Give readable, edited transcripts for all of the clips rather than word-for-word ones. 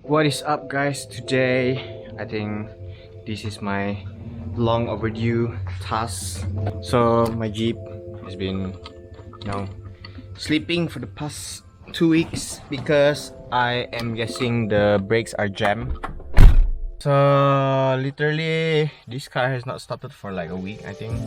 What is up, guys? Today I think this is my long overdue task. So my Jeep has been sleeping for the past 2 weeks because I am guessing the brakes are jammed. So literally this car has not started for like a week, I think.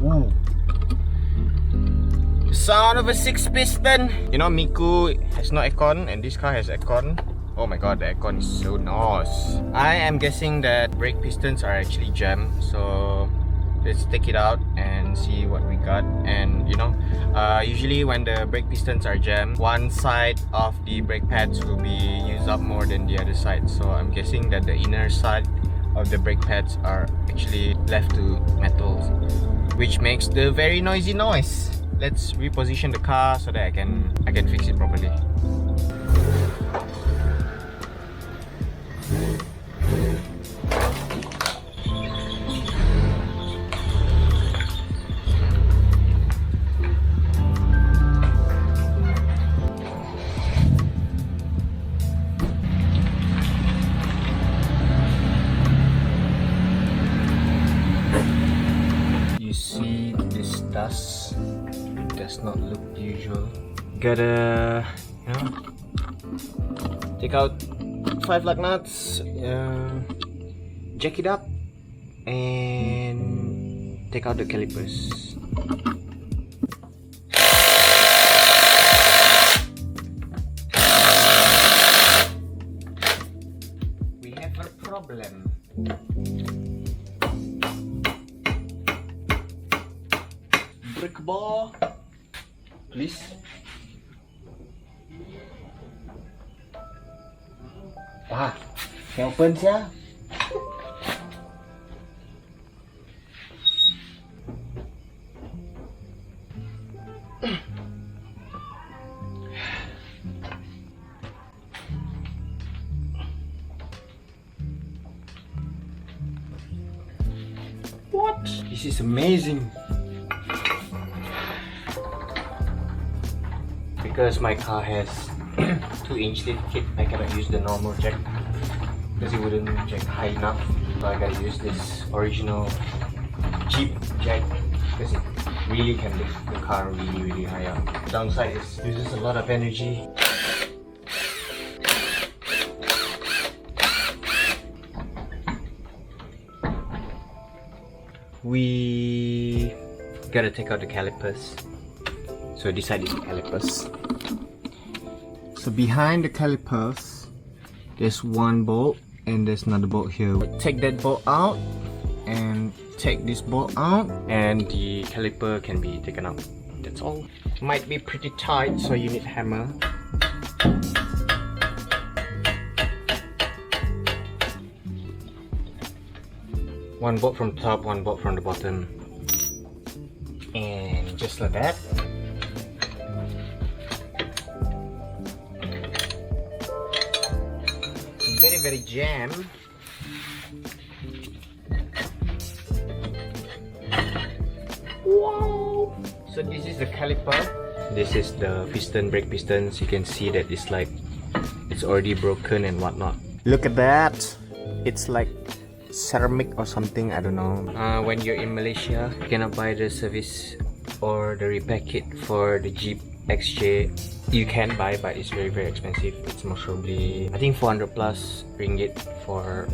Ooh. Sound of a 6-piston. You know, Miku has no aircon and this car has aircon. Oh my god, the aircon is so nice. I am guessing that brake pistons are actually jammed, so let's take it out and see what we got. And you know, usually when the brake pistons are jammed, one side of the brake pads will be used up more than the other side. So I'm guessing that the inner side of the brake pads are actually left to metals, which makes the very noisy noise. Let's reposition the car so that I can fix it properly. You see this dust? It does not look usual. Gotta, you know, take out 5 lug nuts, jack it up, and take out the calipers. We have a problem. Brick ball, please. Ah, can open siya? What? This is amazing. Because my car has 2-inch lift kit, I cannot use the normal jack because it wouldn't jack high enough. So I gotta use this original Jeep jack because it really can lift the car really high up. The downside is it uses a lot of energy. We gotta take out the calipers. So this side is the calipers. So behind the calipers, there's one bolt and there's another bolt here. Take that bolt out and take this bolt out and the caliper can be taken out. That's all. Might be pretty tight, so you need a hammer. One bolt from the top, one bolt from the bottom. And just like that. Very jam. Wow! So this is the caliper. This is the piston, brake pistons. You can see that it's already broken and whatnot. Look at that! It's like ceramic or something, I don't know. When you're in Malaysia, you cannot buy the service or the repair kit for the Jeep XJ. You can buy, but it's very expensive. It's most probably, I think, 400 plus ringgit for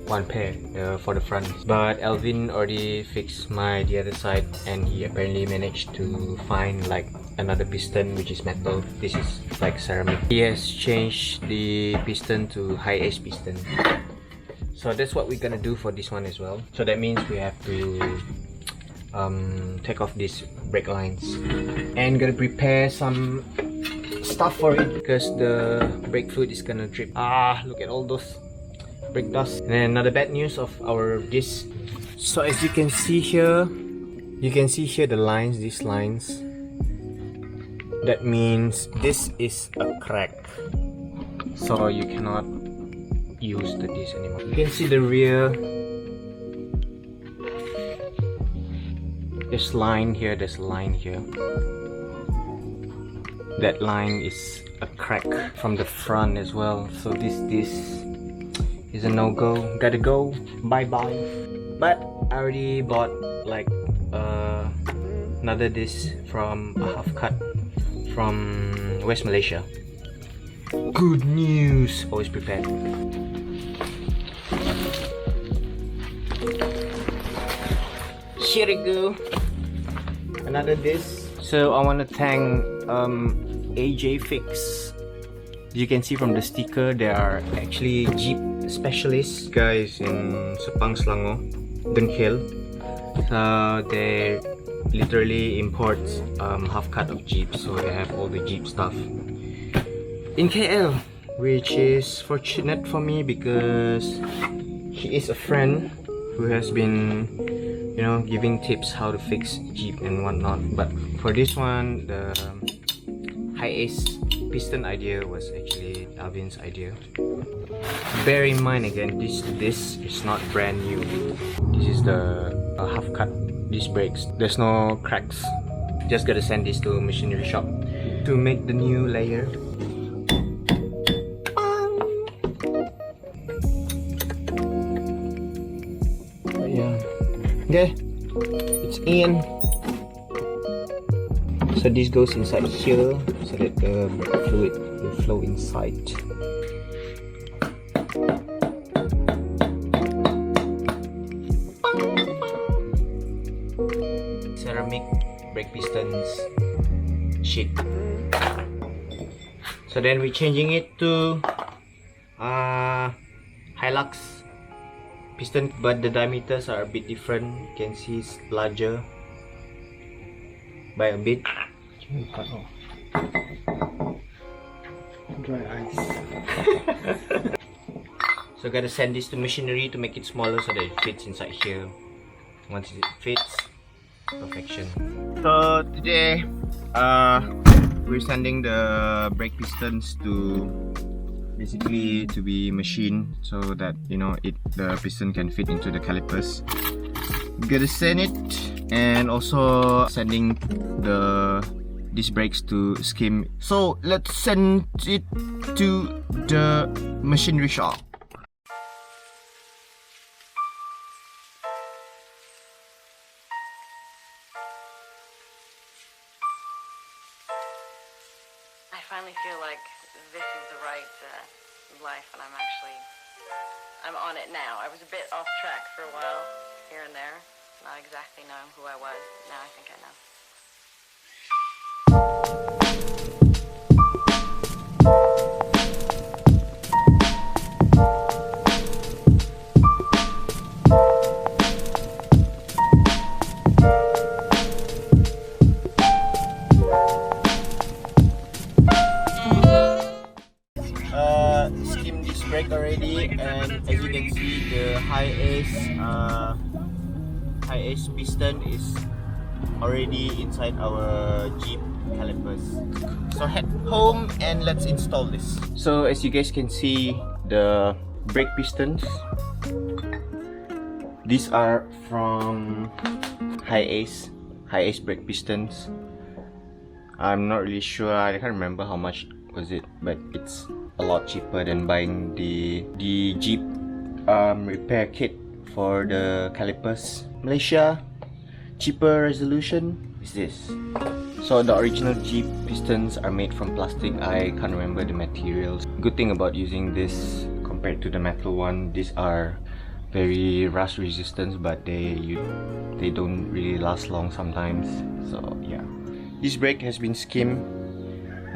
one pair for the front. But Alvin already fixed the other side, and he apparently managed to find like another piston which is metal. This is like ceramic. He has changed the piston to high ace piston. So that's what we're gonna do for this one as well. So that means we have to take off these brake lines and gonna prepare some stuff for it because the brake fluid is gonna drip. Look at all those brake dust. And then another bad news of our disc. So as you can see here, the lines, these lines. That means this is a crack. So you cannot use the disc anymore. You can see the rear There's line here, there's a line here. That line is a crack from the front as well. So this is a no-go. Gotta go. Bye-bye. But I already bought like another disc from a half cut from West Malaysia. Good news. Always prepared. Here we go. Another disc. So I want to thank AJ Fix. You can see from the sticker they are actually Jeep specialists guys in Sepang, Selangor, Dunhill. So they literally import half cut of Jeep, so they have all the Jeep stuff in KL, which is fortunate for me because he is a friend who has been, you know, giving tips how to fix Jeep and whatnot. But for this one, the high ace piston idea was actually Alvin's idea. Bear in mind again, this is not brand new. This is the half cut disc brakes. There's no cracks. Just gotta send this to a machinery shop to make the new layer. Yeah. Okay, it's in. So this goes inside here so that the fluid will flow inside. Ceramic brake pistons sheet. So then we're changing it to Hilux piston, but the diameters are a bit different. You can see it's larger by a bit. Dry ice. So gotta send this to machinery to make it smaller so that it fits inside here. Once it fits, perfection. So today we're sending the brake pistons to basically to be machined so that, you know, the piston can fit into the calipers. Gotta send it, and also sending these brakes to skim. So let's send it to the machinery shop. I finally feel like this is the right life, and I'm on it now. I was a bit off track for a while, here and there, not exactly knowing who I was. Now I think I know. Skim this brake already, and as you can see, the high ace piston is already inside our Jeep calipers. So head home and let's install this. So as you guys can see, the brake pistons, these are from high ace brake pistons. I'm not really sure, I can't remember how much was it, but it's a lot cheaper than buying the Jeep repair kit for the calipers. Malaysia, cheaper resolution is this. So the original Jeep pistons are made from plastic. I can't remember the materials. Good thing about using this compared to the metal one, these are very rust resistant, but they don't really last long sometimes. So yeah, this brake has been skimmed.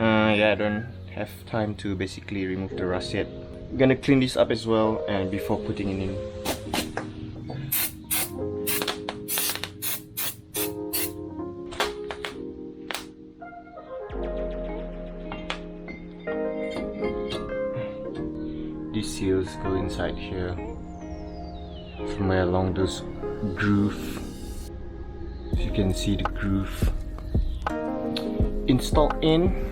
Yeah, I don't have time to basically remove the rust yet. I'm gonna clean this up as well, and before putting it in. These seals go inside here, somewhere along those groove. As you can see the groove installed in.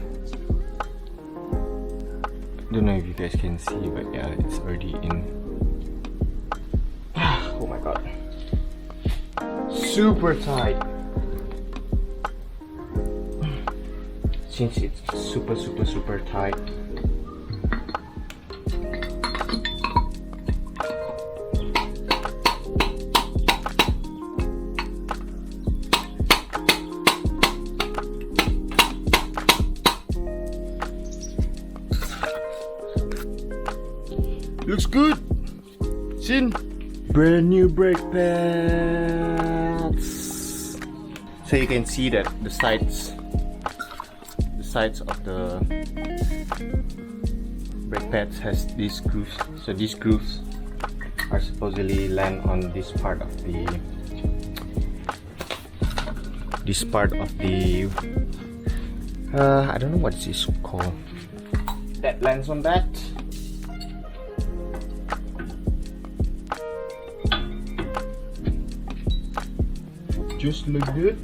Don't know if you guys can see, but yeah, it's already in. Oh my god, super tight. since it's super tight. Looks good. Sin. Brand new brake pads. So you can see that the sides of the brake pads has these grooves. So these grooves are supposedly land on this part of the I don't know what this is called. That lands on that. Just look good.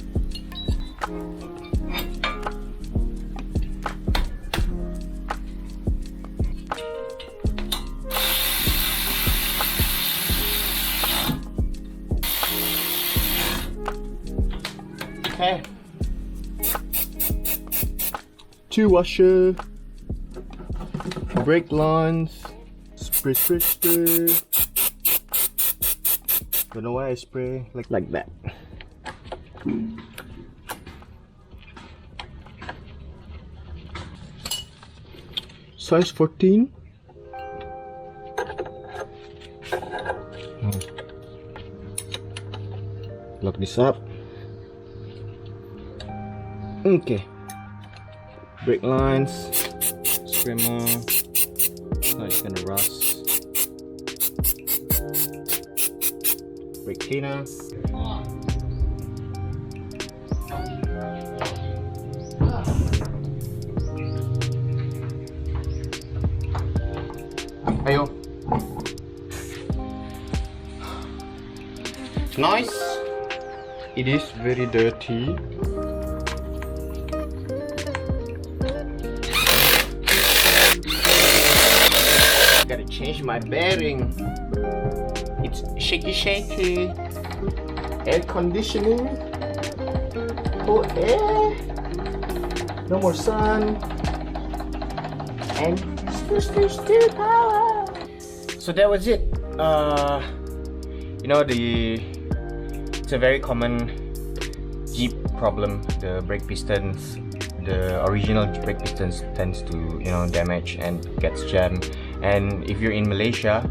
Okay. Two washer, brake lines, spray. Don't know why I spray like that. Size 14. Lock this up. Okay. Brake lines. Spray more. So it's gonna rust. Brake cleaner. Ayo. Nice. It is very dirty. Gotta change my bearing. It's shaky. Air conditioning. Oh, air. No more sun. And still power. So that was it. You know, it's a very common Jeep problem. The brake pistons, the original brake pistons tends to damage and gets jammed. And if you're in Malaysia,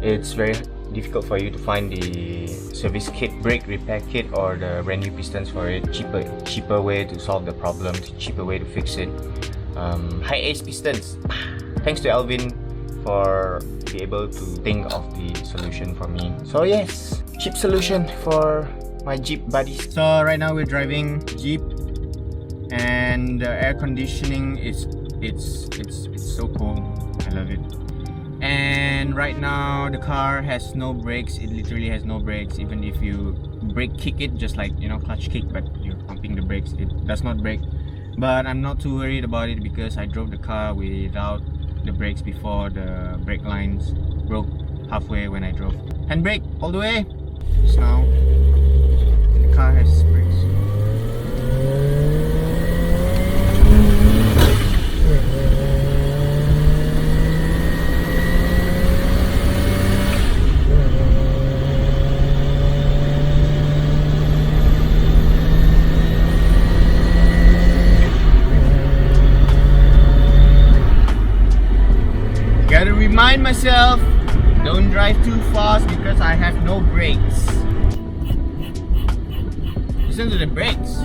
it's very difficult for you to find the service kit, brake repair kit, or the brand new pistons for it. Cheaper way to solve the problem, cheaper way to fix it. High ace pistons. Thanks to Alvin for be able to think of the solution for me. So yes, cheap solution for my Jeep buddies. So right now we're driving Jeep, and the air conditioning it's so cool. I love it. And right now the car has no brakes. It literally has no brakes. Even if you brake kick it, just like clutch kick, but you're pumping the brakes, it does not brake. But I'm not too worried about it because I drove the car without the brakes before the brake lines broke halfway when I drove. Handbrake all the way. Just now the car has brakes. Gotta remind myself, don't drive too fast because I have no brakes. Listen to the brakes.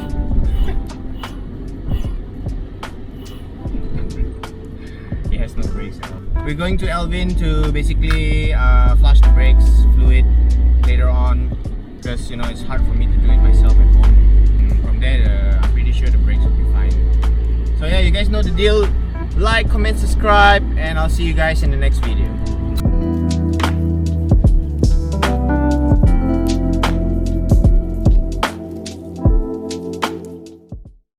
It has no brakes at all. We're going to Alvin to basically flush the brakes fluid later on because it's hard for me to do it myself at home. And from there, I'm pretty sure the brakes will be fine. So yeah, you guys know the deal. Like, comment, subscribe, and I'll see you guys in the next video.